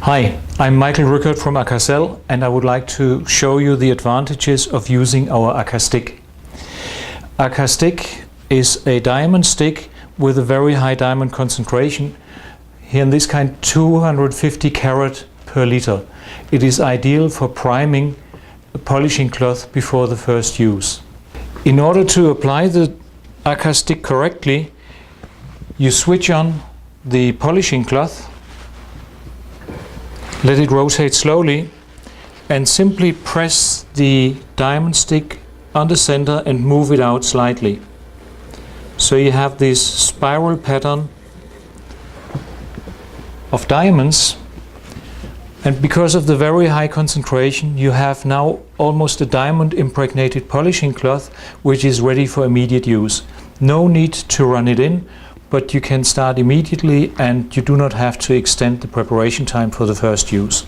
Hi, I'm Michael Rückert from Akacell, and I would like to show you the advantages of using our Akastick. Akastick is a diamond stick with a very high diamond concentration. Here in this kind 250 carat per liter. It is ideal for priming a polishing cloth before the first use. In order to apply the Akastick correctly, you switch on the polishing cloth, let it rotate slowly, and simply press the diamond stick on the center and move it out slightly. So you have this spiral pattern of diamonds, and because of the very high concentration you have now almost a diamond impregnated polishing cloth which is ready for immediate use. No need to run it in, but you can start immediately and you do not have to extend the preparation time for the first use.